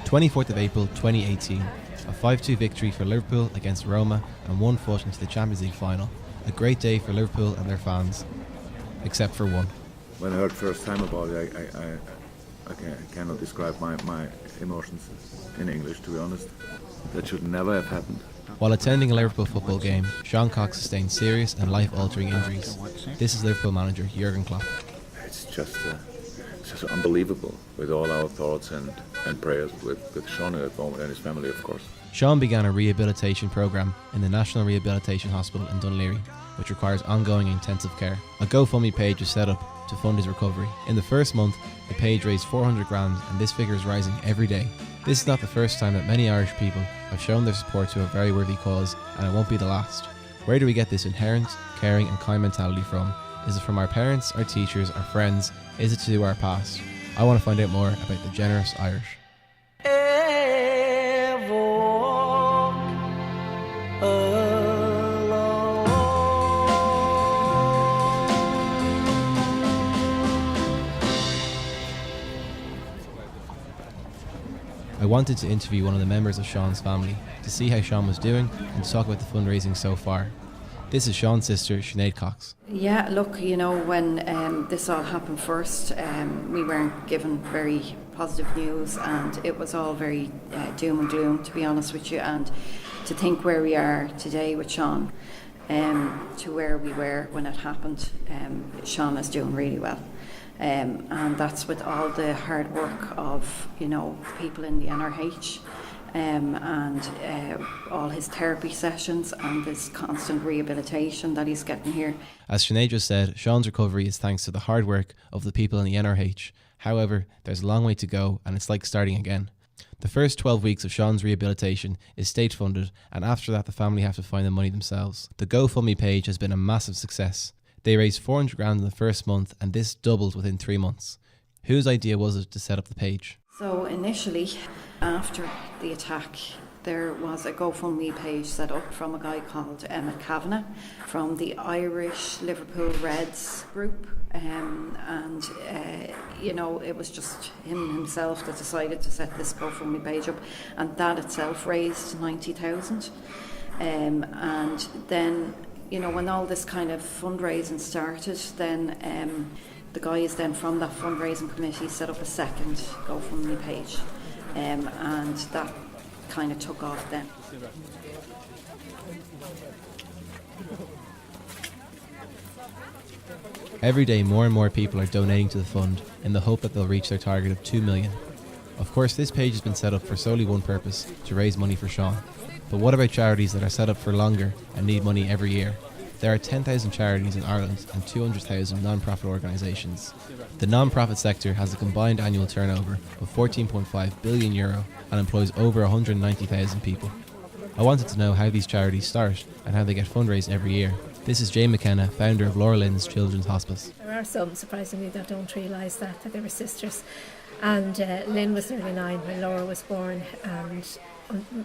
24th of April 2018, a 5-2 victory for Liverpool against Roma and 1 foot into the Champions League final. A great day for Liverpool and their fans, except for one. When I heard first time about it, I cannot describe my emotions in English, to be honest. That should never have happened. While attending a Liverpool football game, Sean Cox sustained serious and life-altering injuries. This is Liverpool manager Jurgen Klopp. It's just unbelievable, with all our thoughts and prayers with Sean at home and his family, of course. Sean began a rehabilitation programme in the National Rehabilitation Hospital in Dún Laoghaire, which requires ongoing intensive care. A GoFundMe page is set up to fund his recovery. In the first month, the page raised 400 grand, and this figure is rising every day. This is not the first time that many Irish people have shown their support to a very worthy cause, and it won't be the last. Where do we get this inherent, caring and kind mentality from? Is it from our parents, our teachers, our friends? Is it to do our past? I want to find out more about the generous Irish. I wanted to interview one of the members of Sean's family to see how Sean was doing and to talk about the fundraising so far. This is Sean's sister, Sinead Cox. Yeah, look, when this all happened first, we weren't given very positive news, and it was all very doom and gloom, to be honest with you. And to think where we are today with Sean, to where we were when it happened, Sean is doing really well. And that's with all the hard work of, people in the NRH, and all his therapy sessions and this constant rehabilitation that he's getting here. As Sinead just said, Sean's recovery is thanks to the hard work of the people in the NRH. However, there's a long way to go, and it's like starting again. The first 12 weeks of Sean's rehabilitation is state funded, and after that the family have to find the money themselves. The GoFundMe page has been a massive success. They raised 400 grand in the first month, and this doubled within 3 months. Whose idea was it to set up the page? So initially, after the attack, there was a GoFundMe page set up from a guy called Emmett Kavanagh from the Irish Liverpool Reds group. It was just him himself that decided to set this GoFundMe page up, and that itself raised 90,000. And then, when all this kind of fundraising started, then the guys then from that fundraising committee set up a second GoFundMe page, and that kind of took off then. Every day more and more people are donating to the fund in the hope that they'll reach their target of 2 million. Of course, this page has been set up for solely one purpose, to raise money for Sean. But what about charities that are set up for longer and need money every year? There are 10,000 charities in Ireland and 200,000 non-profit organisations. The non-profit sector has a combined annual turnover of €14.5 billion and employs over 190,000 people. I wanted to know how these charities start and how they get fundraised every year. This is Jane McKenna, founder of Laura Lynn's Children's Hospice. There are some, surprisingly, that don't realise that they were sisters. And Lynn was nearly 9 when Laura was born, and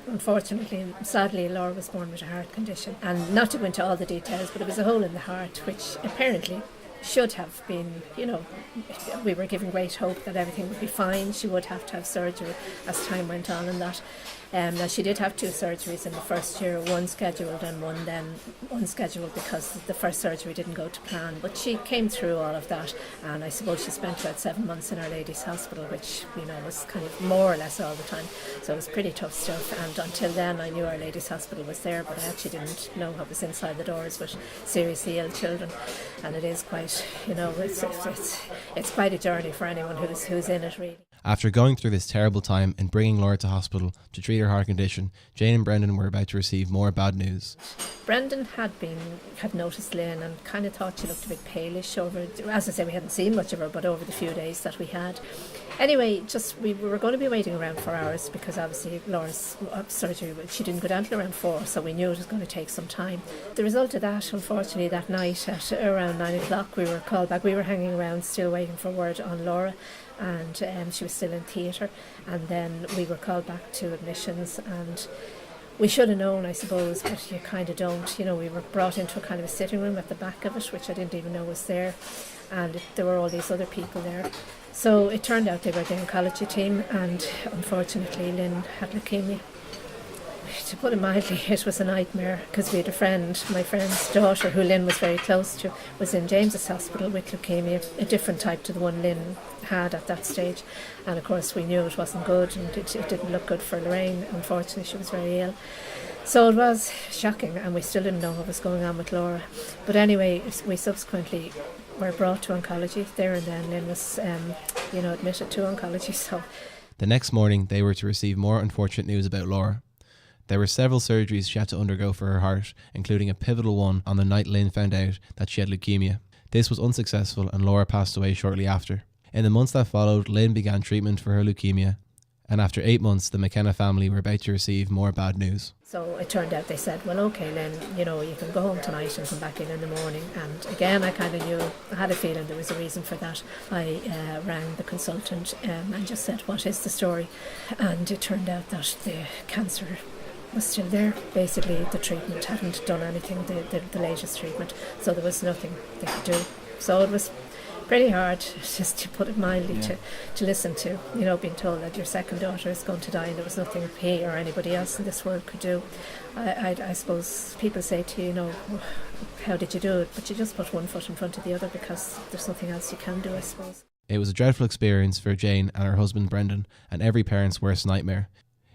unfortunately, sadly, Laura was born with a heart condition. And not to go into all the details, but it was a hole in the heart, which apparently should have been, we were given great hope that everything would be fine. She would have to have surgery as time went on, and that. Now she did have 2 surgeries in the first year, one scheduled and one unscheduled because the first surgery didn't go to plan. But she came through all of that, and I suppose she spent about 7 months in Our Lady's Hospital, which was kind of more or less all the time. So it was pretty tough stuff. And until then, I knew Our Lady's Hospital was there, but I actually didn't know what was inside the doors with seriously ill children. And it is quite, it's quite a journey for anyone who's in it, really. After going through this terrible time and bringing Laura to hospital to treat her heart condition, Jane and Brendan were about to receive more bad news. Brendan had noticed Lynn and kind of thought she looked a bit palish over, as I say, we hadn't seen much of her, but over the few days that we had. Anyway, we were going to be waiting around for hours because obviously Laura's surgery, she didn't go down till around 4, so we knew it was going to take some time. The result of that, unfortunately, that night at around 9 o'clock, we were called back. We were hanging around still waiting for word on Laura, and she was still in theatre, and then we were called back to admissions, and We should have known, I suppose, but you kind of don't. You know, we were brought into a kind of a sitting room at the back of it, which I didn't even know was there, and there were all these other people there. So it turned out they were the oncology team, and unfortunately Lynn had leukemia. To put it mildly, it was a nightmare, because we had a friend, my friend's daughter, who Lynn was very close to, was in James's Hospital with leukemia, a different type to the one Lynn had at that stage. And of course we knew it wasn't good, and it didn't look good for Lorraine. Unfortunately, she was very ill. So it was shocking, and we still didn't know what was going on with Laura. But anyway, we subsequently were brought to oncology there and then. Lynn was, admitted to oncology. So The next morning, they were to receive more unfortunate news about Laura. There were several surgeries she had to undergo for her heart, including a pivotal one on the night Lynn found out that she had leukemia. This was unsuccessful, and Laura passed away shortly after. In the months that followed, Lynn began treatment for her leukemia, and after 8 months, the McKenna family were about to receive more bad news. So it turned out they said, well, okay, Lynn, you can go home tonight and come back in the morning. And again, I kind of knew, I had a feeling there was a reason for that. I rang the consultant and just said, what is the story? And it turned out that the cancer was still there. Basically, the treatment hadn't done anything, the latest treatment, so there was nothing they could do. So it was pretty hard, just to put it mildly, to listen to, being told that your second daughter is going to die and there was nothing he or anybody else in this world could do. I suppose people say to you, how did you do it? But you just put one foot in front of the other, because there's nothing else you can do, I suppose. It was a dreadful experience for Jane and her husband Brendan, and every parent's worst nightmare.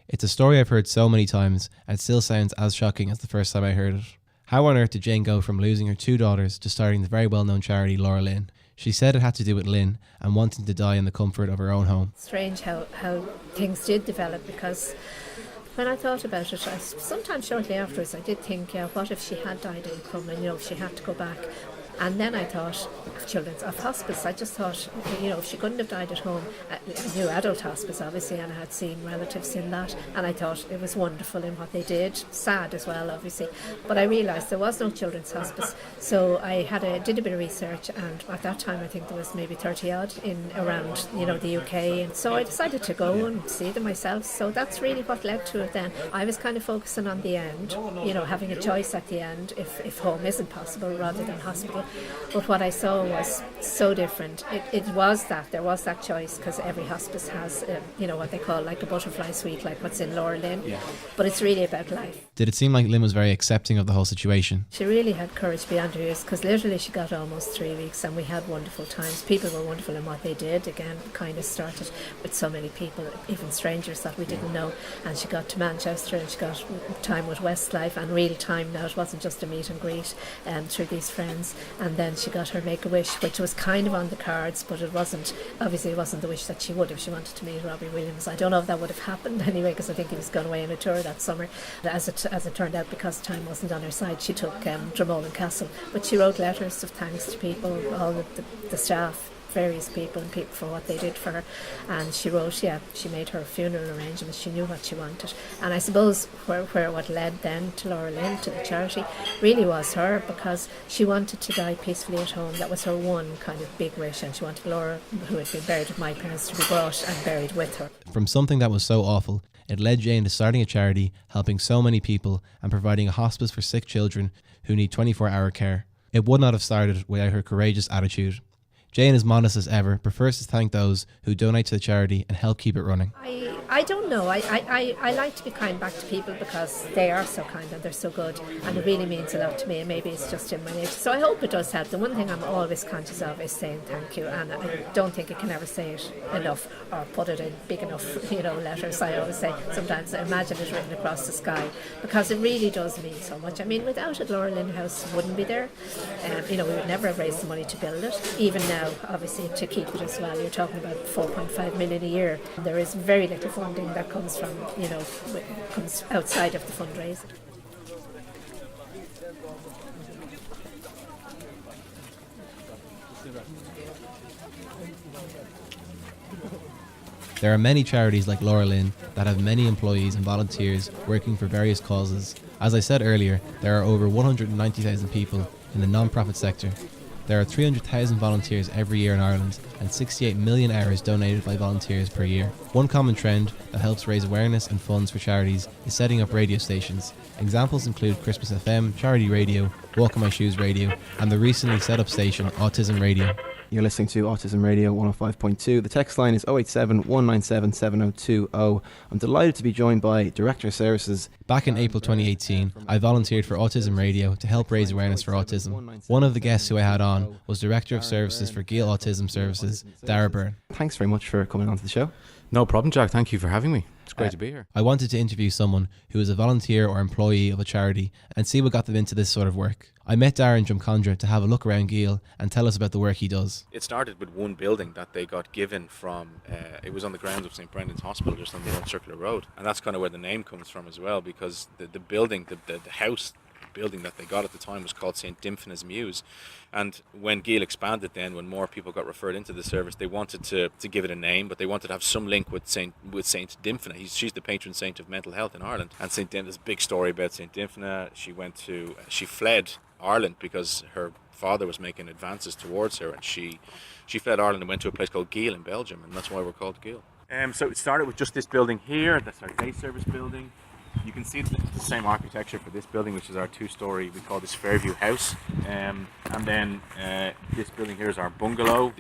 It's a story I've heard so many times, and it still sounds as shocking as the first time I heard it. How on earth did Jane go from losing her 2 daughters to starting the very well-known charity Laura Lynn? She said it had to do with Lynn and wanting to die in the comfort of her own home. Strange how things did develop, because when I thought about it, sometimes shortly afterwards I did think, what if she had died in Crumlin, if she had to go back. And then I thought of hospice. I just thought, if she couldn't have died at home, I knew adult hospice, obviously, and I had seen relatives in that, and I thought it was wonderful in what they did. Sad as well, obviously. But I realised there was no children's hospice, so I did a bit of research, and at that time I think there was maybe 30 odd in around, the UK, and so I decided to go and see them myself. So that's really what led to it then. I was kind of focusing on the end, having a choice at the end if home isn't possible rather than hospital. But what I saw was so different. There was that choice, because every hospice has, what they call like a butterfly suite, like what's in Laura Lynn. Yeah. But it's really about life. Did it seem like Lynn was very accepting of the whole situation? She really had courage beyond her years, because literally she got almost 3 weeks, and we had wonderful times. People were wonderful in what they did. Again, kind of started with so many people, even strangers that we didn't know. And she got to Manchester, and she got time with Westlife, and real time now. It wasn't just a meet and greet through these friends. And then she got her Make-A-Wish, which was kind of on the cards, but it wasn't the wish that she would if she wanted to meet Robbie Williams. I don't know if that would have happened anyway, because I think he was going away on a tour that summer. As it turned out, because time wasn't on her side, she took Dromoland Castle. But she wrote letters of thanks to people, all the staff, various people and people for what they did for her. And she wrote, she made her funeral arrangements. She knew what she wanted. And I suppose where what led then to Laura Lynn, to the charity, really was her, because she wanted to die peacefully at home. That was her one kind of big wish, and she wanted Laura, who had been buried with my parents, to be brought and buried with her. From something that was so awful, it led Jane to starting a charity, helping so many people and providing a hospice for sick children who need 24-hour care. It would not have started without her courageous attitude. Jane, as modest as ever, prefers to thank those who donate to the charity and help keep it running. I don't know. I like to be kind back to people, because they are so kind and they're so good, and it really means a lot to me, and maybe it's just in my nature. So I hope it does help. The one thing I'm always conscious of is saying thank you, and I don't think I can ever say it enough or put it in big enough letters. I always say, sometimes I imagine it written across the sky, because it really does mean so much. I mean, without it, Laura Lynn House wouldn't be there. We would never have raised the money to build it. Even now, obviously, to keep it as well, you're talking about 4.5 million a year. There is very little funding that comes from, comes outside of the fundraising. There are many charities like Laura Lynn that have many employees and volunteers working for various causes. As I said earlier, there are over 190,000 people in the non-profit sector. There are 300,000 volunteers every year in Ireland and 68 million hours donated by volunteers per year. One common trend that helps raise awareness and funds for charities is setting up radio stations. Examples include Christmas FM, Charity Radio, Walk in My Shoes Radio, and the recently set up station Autism Radio. You're listening to Autism Radio 105.2. The text line is 087 197 7020. I'm delighted to be joined by Director of Services. Back in April 2018, I volunteered for Autism Radio to help raise awareness for autism. One of the guests who I had on was Director of Services for Gael Autism Services, Dara Byrne. Thanks very much for coming on to the show. No problem, Jack. Thank you for having me. It's great to be here. I wanted to interview someone who is a volunteer or employee of a charity and see what got them into this sort of work. I met Dara in Drumcondra to have a look around Gael and tell us about the work he does. It started with one building that they got given from, it was on the grounds of St. Brendan's Hospital just on the old Circular Road. And that's kind of where the name comes from as well, because the building, the house building that they got at the time was called St. Dymphna's Mews. And when Gael expanded then, when more people got referred into the service, they wanted to give it a name, but they wanted to have some link with St. Dymphna. She's the patron saint of mental health in Ireland. And St. Dymphna's a big story about St. Dymphna. She fled Ireland because her father was making advances towards her, and she fled Ireland and went to a place called Gael in Belgium, and that's why we're called Gael. So it started with just this building here. That's our day service building. You can see the same architecture for this building, which is our two-storey, we call this Fairview House. And then this building here is our bungalow.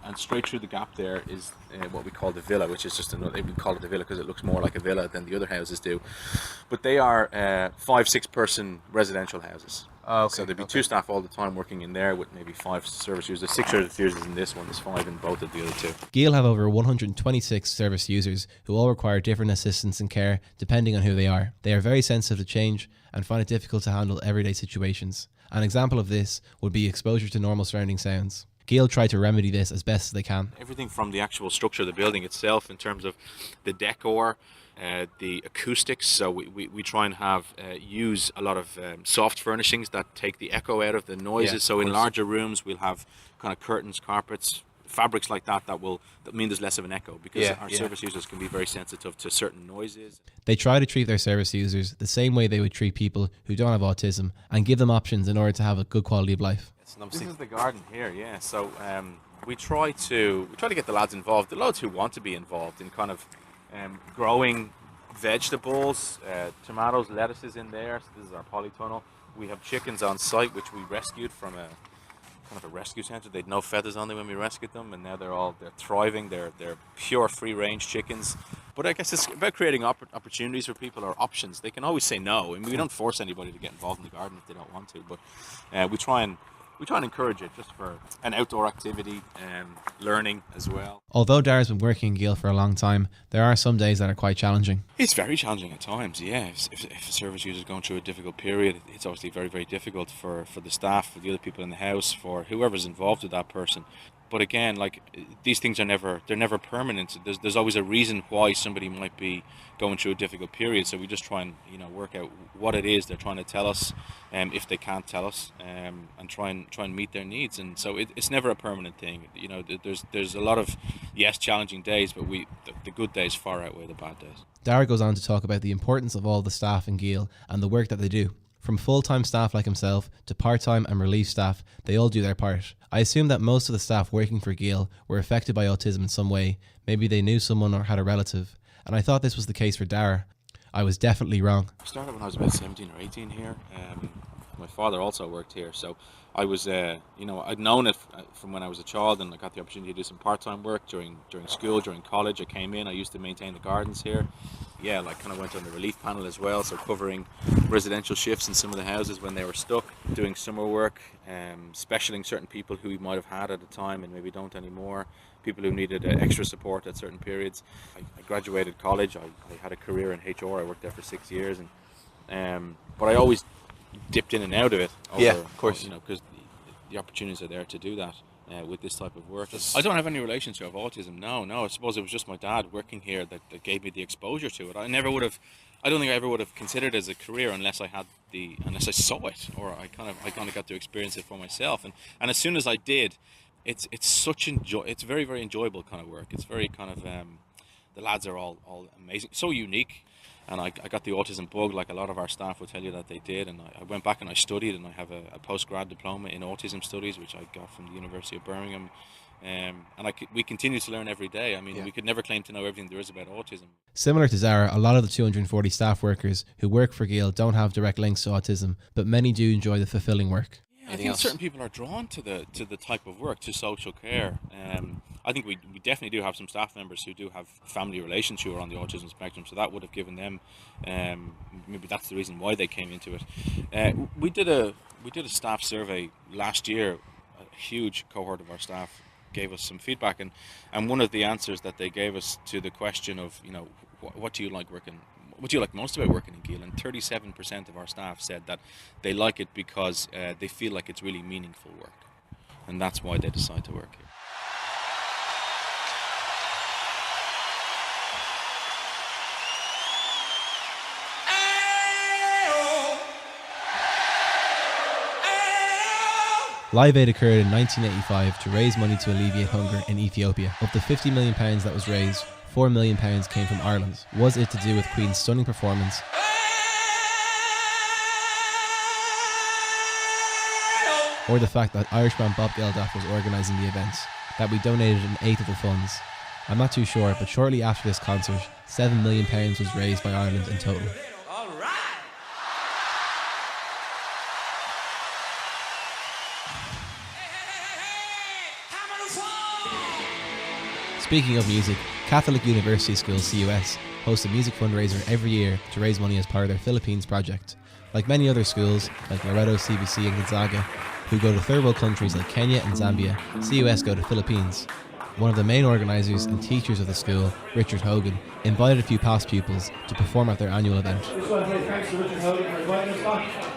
And straight through the gap there is what we call the villa, which is just another, we call it the villa because it looks more like a villa than the other houses do. But they are 5-6 person residential houses. Oh, okay. So there'd be two staff all the time working in there with maybe 5 service users. There's 6 service users in this one, there's 5 in both of the other two. Gael have over 126 service users who all require different assistance and care depending on who they are. They are very sensitive to change and find it difficult to handle everyday situations. An example of this would be exposure to normal surrounding sounds. Gael try to remedy this as best as they can. Everything from the actual structure of the building itself in terms of the decor, the acoustics, so we try and use a lot of soft furnishings that take the echo out of the noises. Yeah, so in larger rooms we'll have kind of curtains, carpets, fabrics like that mean there's less of an echo, because our service users can be very sensitive to certain noises. They try to treat their service users the same way they would treat people who don't have autism and give them options in order to have a good quality of life. This is the garden here, yeah. So we try to get the lads involved, the lads who want to be involved in kind of growing vegetables, tomatoes, lettuces in there. So this is our polytunnel. We have chickens on site which we rescued from a kind of a rescue centre. They'd no feathers on them when we rescued them, and now they're thriving. They're pure free range chickens. But I guess it's about creating opportunities for people, or options. They can always say no, and we don't force anybody to get involved in the garden if they don't want to. But we try and encourage it just for an outdoor activity and learning as well. Although Dara's been working in Gael for a long time, there are some days that are quite challenging. It's very challenging at times, yeah. If a service user is going through a difficult period, it's obviously very, very difficult for the staff, for the other people in the house, for whoever's involved with that person. But again, like, these things they're never permanent. There's always a reason why somebody might be going through a difficult period. So we just try and work out what it is they're trying to tell us, if they can't tell us, and try and meet their needs. And so it's never a permanent thing. There's a lot of challenging days, but the good days far outweigh the bad days. Dara goes on to talk about the importance of all the staff in Gael and the work that they do. From full-time staff like himself to part-time and relief staff, they all do their part. I assume that most of the staff working for Gael were affected by autism in some way. Maybe they knew someone or had a relative. And I thought this was the case for Dara. I was definitely wrong. I started when I was about 17 or 18 here. My father also worked here, so I was, I'd known it from when I was a child, and I got the opportunity to do some part-time work during school, during college. I came in, I used to maintain the gardens here. Yeah, like kind of went on the relief panel as well, so covering residential shifts in some of the houses when they were stuck, doing summer work, specialing certain people who we might have had at the time and maybe don't anymore, people who needed extra support at certain periods. I graduated college, I had a career in HR, I worked there for 6 years, and but I always dipped in and out of it. Of course. Because the opportunities are there to do that. With this type of work, I don't have any relation to autism. No. I suppose it was just my dad working here that gave me the exposure to it. I don't think I ever would have considered it as a career unless I saw it, or I kind of got to experience it for myself. And as soon as I did, it's very, very enjoyable kind of work. It's very kind of the lads are all amazing, so unique. And I got the autism bug, like a lot of our staff will tell you that they did. And I went back and I studied, and I have a postgrad diploma in autism studies, which I got from the University of Birmingham. And we continue to learn every day. I mean, we could never claim to know everything there is about autism. Similar to Zara, a lot of the 240 staff workers who work for Geel don't have direct links to autism, but many do enjoy the fulfilling work. I think certain people are drawn to the type of work, to social care. I think we definitely do have some staff members who do have family relations who are on the autism spectrum, so that would have given them, maybe that's the reason why they came into it. We did a staff survey last year. A huge cohort of our staff gave us some feedback, and one of the answers that they gave us to the question of, you know, what do you like most about working in Geel, and 37% of our staff said that they like it because they feel like it's really meaningful work, and that's why they decide to work here. Live Aid occurred in 1985 to raise money to alleviate hunger in Ethiopia. Of the £50 million that was raised, £4 million came from Ireland. Was it to do with Queen's stunning performance, or the fact that Irishman Bob Geldof was organising the events, that we donated an eighth of the funds? I'm not too sure, but shortly after this concert, £7 million was raised by Ireland in total. Speaking of music, Catholic University School CUS hosts a music fundraiser every year to raise money as part of their Philippines project. Like many other schools, like Loreto, CBC and Gonzaga, who go to third world countries like Kenya and Zambia, CUS go to Philippines. One of the main organisers and teachers of the school, Richard Hogan, invited a few past pupils to perform at their annual event. I just want to say thanks to Richard Hogan for inviting us back.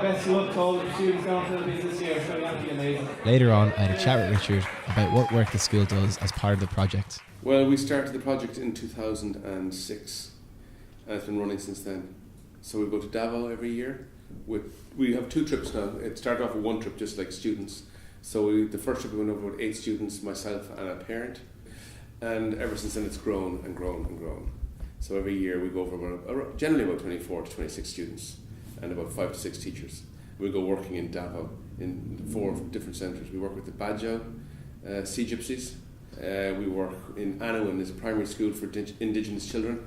Best of luck to all the students going to the Philippines this year. It's going to be amazing. Later on, I had a chat with Richard about what work the school does as part of the project. Well, we started the project in 2006 and it's been running since then. So we go to Davao every year. We have 2 trips now. It started off with 1 trip just like students. So the first trip we went over with 8 students, myself and a parent. And ever since then it's grown and grown and grown. So every year we go over generally about 24 to 26 students and about 5 to 6 teachers. We go working in Davao in 4 different centres. We work with the Badjao Sea Gypsies. We work in Anawan, there's a primary school for Indigenous children.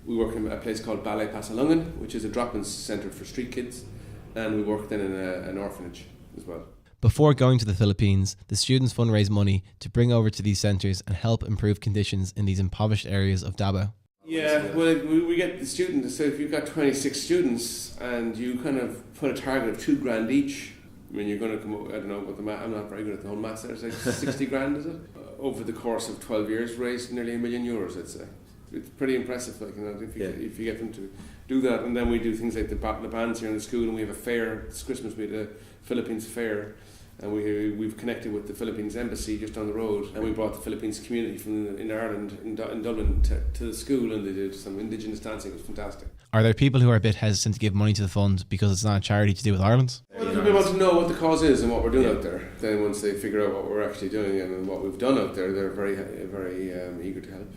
We work in a place called Ballet Pasalungan, which is a drop-in centre for street kids. And we work then in an orphanage as well. Before going to the Philippines, the students fundraise money to bring over to these centres and help improve conditions in these impoverished areas of Davao. Yeah, well, we get the students, so if you've got 26 students and you kind of put a target of $2,000 each, I mean, you're going to come up, I don't know what the math, I'm not very good at the whole maths there, it's like 60 grand, is it? Over the course of 12 years, raised nearly €1 million, I'd say. It's pretty impressive, like, you know, if you get them to do that. And then we do things like the bands here in the school, and we have a fair. This Christmas we had a Philippines fair, and we've connected with the Philippines embassy just down the road, and we brought the Philippines community in Ireland, in Dublin, to the school, and they did some Indigenous dancing. It was fantastic. Are there people who are a bit hesitant to give money to the fund because it's not a charity to do with Ireland? Well, people want to know what the cause is and what we're doing out there. Then once they figure out what we're actually doing and what we've done out there, they're very, very eager to help.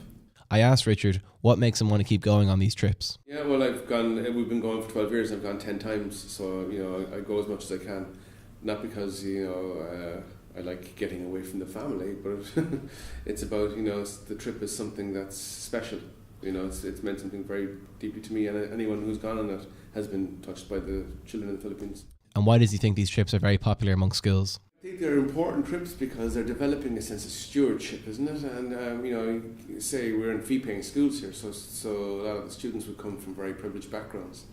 I asked Richard what makes him want to keep going on these trips. Yeah, well, we've been going for 12 years, I've gone 10 times, so, you know, I go as much as I can. Not because, you know, I like getting away from the family, but it's about, you know, the trip is something that's special. You know, it's meant something very deeply to me, and anyone who's gone on it has been touched by the children in the Philippines. And why does he think these trips are very popular among schools? I think they're important trips because they're developing a sense of stewardship, isn't it? And, you know, say we're in fee-paying schools here, so a lot of the students would come from very privileged backgrounds,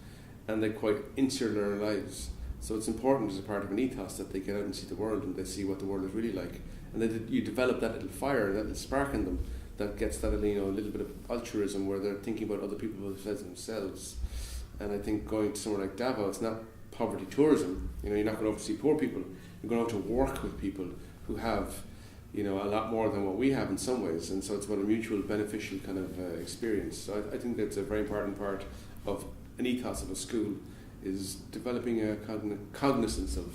and they're quite insular lives. So it's important as a part of an ethos that they get out and see the world and they see what the world is really like. And that you develop that little fire, that little spark in them that gets that, you know, a little bit of altruism where they're thinking about other people besides themselves. And I think going to somewhere like Davao, it's not poverty tourism. You know, you're not going over to see poor people. You're going out to work with people who have, you know, a lot more than what we have in some ways. And so it's about a mutual beneficial kind of experience. So I think that's a very important part of an ethos of a school, is developing a cognizance of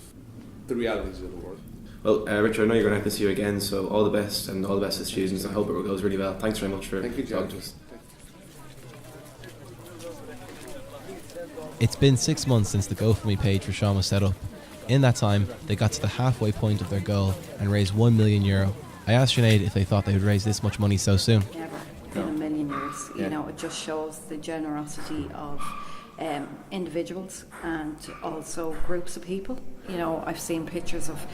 the realities of the world. Well, Richard, I know you're going to have to see you again, so all the best and all the best to students. I hope it goes really well. Thanks very much for talking to us. It's been 6 months since the GoFundMe page for Sean was set up. In that time, they got to the halfway point of their goal and raised €1 million. I asked Sinead if they thought they would raise this much money so soon. Never in a million years. You know, it just shows the generosity of individuals and also groups of people. You know, I've seen pictures of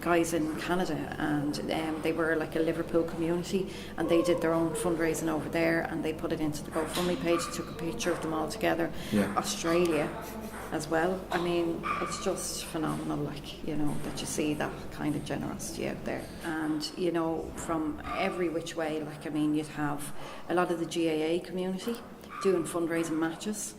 guys in Canada, and they were like a Liverpool community, and they did their own fundraising over there, and they put it into the GoFundMe page, took a picture of them all together. Australia as well. I mean, it's just phenomenal, like, you know, that you see that kind of generosity out there. And, you know, from every which way, like, I mean, you'd have a lot of the GAA community doing fundraising matches,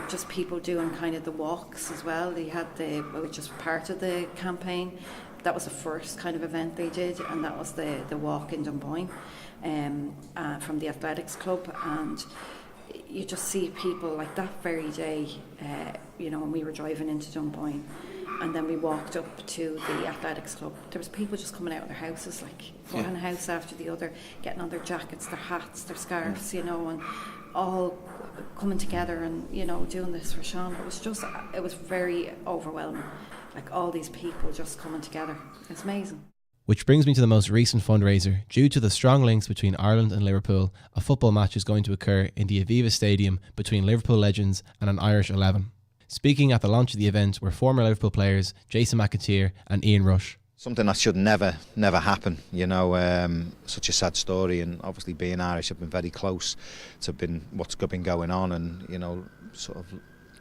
just people doing kind of the walks as well. They had which was part of the campaign. That was the first kind of event they did, and that was the walk in Dunboyne from the athletics club. And you just see people like that very day, you know, when we were driving into Dunboyne, and then we walked up to the athletics club. There was people just coming out of their houses, like one house after the other, getting on their jackets, their hats, their scarves, you know, and all coming together and, you know, doing this for Sean. It was very overwhelming, like all these people just coming together. It's amazing. Which brings me to the most recent fundraiser. Due to the strong links between Ireland and Liverpool, a football match is going to occur in the Aviva Stadium between Liverpool legends and an Irish 11. Speaking at the launch of the event were former Liverpool players Jason McAteer and Ian Rush. Something that should never happen, you know, such a sad story, and obviously being Irish, I've been very close to what's been going on, and, you know, sort of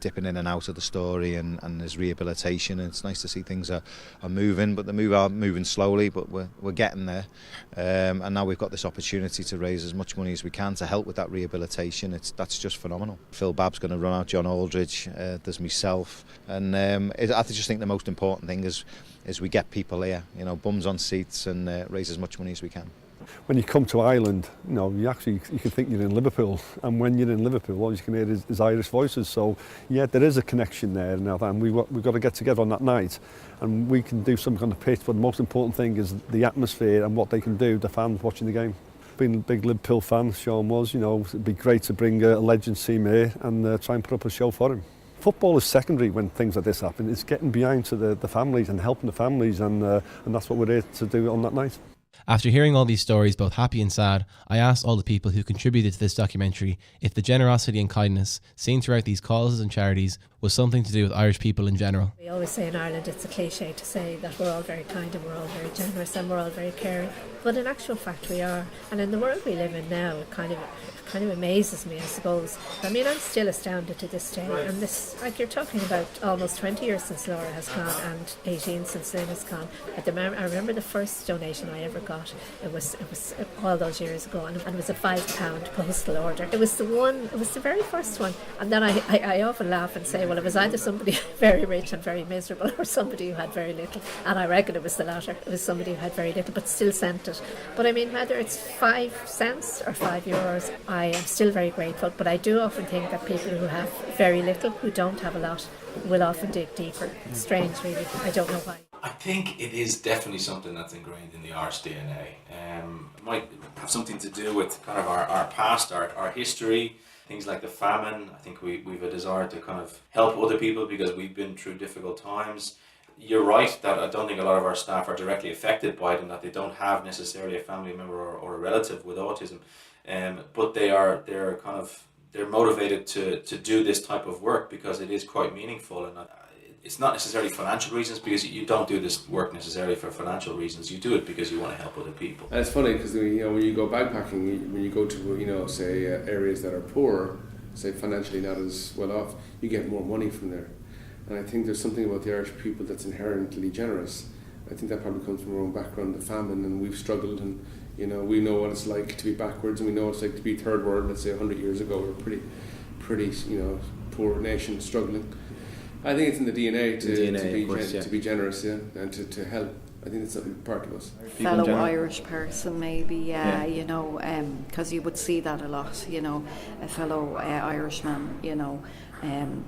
dipping in and out of the story, and there's rehabilitation, and it's nice to see things are moving, but they are moving slowly, but we're getting there, and now we've got this opportunity to raise as much money as we can to help with that rehabilitation. That's just phenomenal. Phil Babb's going to run out, John Aldridge, there's myself, and I just think the most important thing is we get people here, you know, bums on seats, and raise as much money as we can. When you come to Ireland, you know, you can think you're in Liverpool, and when you're in Liverpool, all you can hear is Irish voices. So yeah, there is a connection there now, and we've got to get together on that night, and we can do some kind of pitch. But the most important thing is the atmosphere and what they can do, the fans watching the game. Being a big Liverpool fan, Sean was, you know, it'd be great to bring a legend team here and try and put up a show for him. Football is secondary when things like this happen. It's getting behind to the families and helping the families, and that's what we're here to do on that night. After hearing all these stories, both happy and sad, I asked all the people who contributed to this documentary if the generosity and kindness seen throughout these causes and charities was something to do with Irish people in general. We always say in Ireland it's a cliche to say that we're all very kind and we're all very generous and we're all very caring, but in actual fact we are. And in the world we live in now, it kind of amazes me, I suppose. I mean, I'm still astounded to this day, and this, like, you're talking about almost 20 years since Laura has gone and 18 since Lynn has gone. I remember the first donation I ever got. It was all those years ago, and it was a £5 postal order. It was the very first one. And then I often laugh and say, well, it was either somebody very rich and very miserable, or somebody who had very little. And I reckon it was the latter. It was somebody who had very little but still sent it. But I mean, whether it's 5 cents or €5, I am still very grateful. But I do often think that people who have very little, who don't have a lot, will often dig deeper. It's strange, really. I don't know why. I think it is definitely something that's ingrained in the Irish DNA. It might have something to do with kind of our past, our history, things like the famine. I think we've a desire to kind of help other people because we've been through difficult times. You're right that I don't think a lot of our staff are directly affected by it, and that they don't have necessarily a family member or a relative with autism, but they're motivated to do this type of work because it is quite meaningful, and it's not necessarily financial reasons, because you don't do this work necessarily for financial reasons. You do it because you want to help other people. And it's funny because, you know, when you go backpacking, when you go to, you know, say areas that are poor, say financially not as well off, you get more money from there. And I think there's something about the Irish people that's inherently generous. I think that probably comes from our own background, the famine, and we've struggled, and, you know, we know what it's like to be backwards, and we know what it's like to be third world. Let's say 100 years ago, we were pretty, you know, poor nation struggling. I think it's in the DNA to be generous, yeah, and to help. I think it's a part of us. Fellow Irish person, maybe, you know, because you would see that a lot, you know, a fellow Irishman, you know,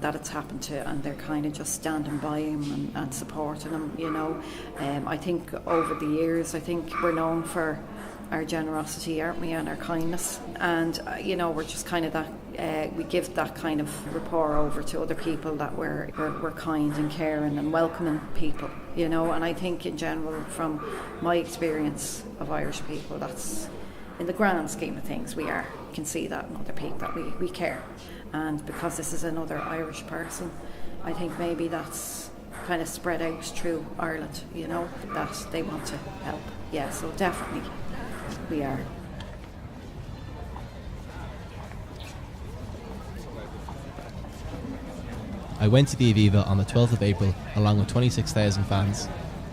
that it's happened to, and they're kind of just standing by him and supporting him, you know. I think over the years, I think we're known for our generosity, aren't we, and our kindness. And we're just kind of that. We give that kind of rapport over to other people, that we're kind and caring and welcoming people. And I think in general, from my experience of Irish people, that's, in the grand scheme of things, we are. You can see that in other people, that we care. And because this is another Irish person, I think maybe that's kind of spread out through Ireland, that they want to help. Yeah, so definitely we are. I went to the Aviva on the 12th of April along with 26,000 fans.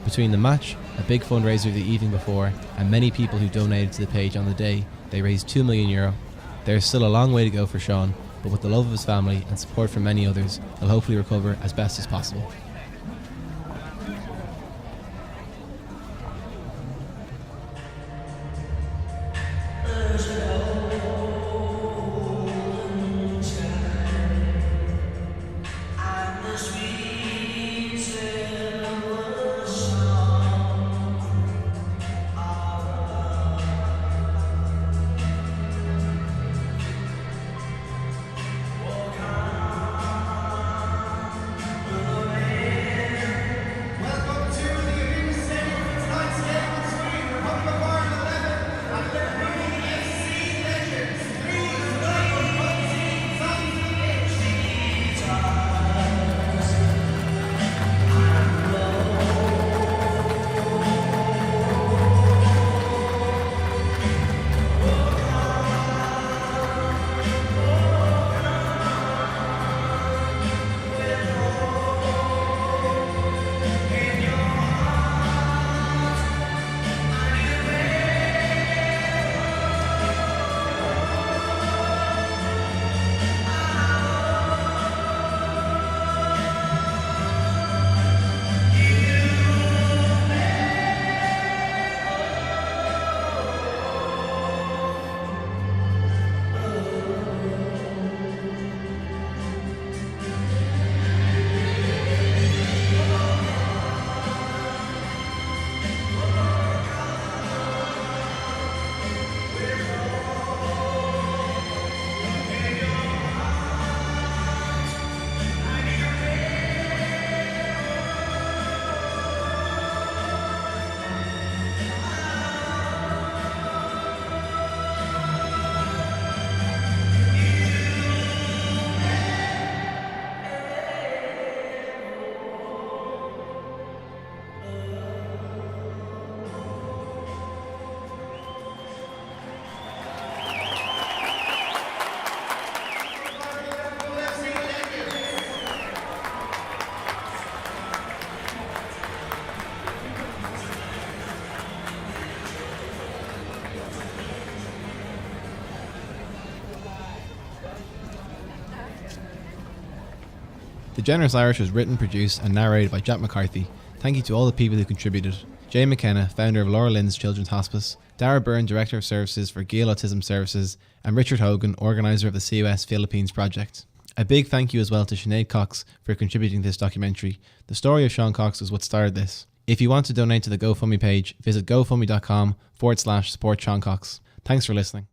Between the match, a big fundraiser the evening before, and many people who donated to the page on the day, they raised €2 million. There is still a long way to go for Sean, but with the love of his family and support from many others, he'll hopefully recover as best as possible. The Generous Irish was written, produced and narrated by Jack McCarthy. Thank you to all the people who contributed. Jay McKenna, founder of Laura Lynn's Children's Hospice, Dara Byrne, Director of Services for Gale Autism Services, and Richard Hogan, organiser of the COS Philippines project. A big thank you as well to Sinead Cox for contributing to this documentary. The story of Sean Cox is what started this. If you want to donate to the GoFundMe page, visit gofundme.com/support Sean Cox. Thanks for listening.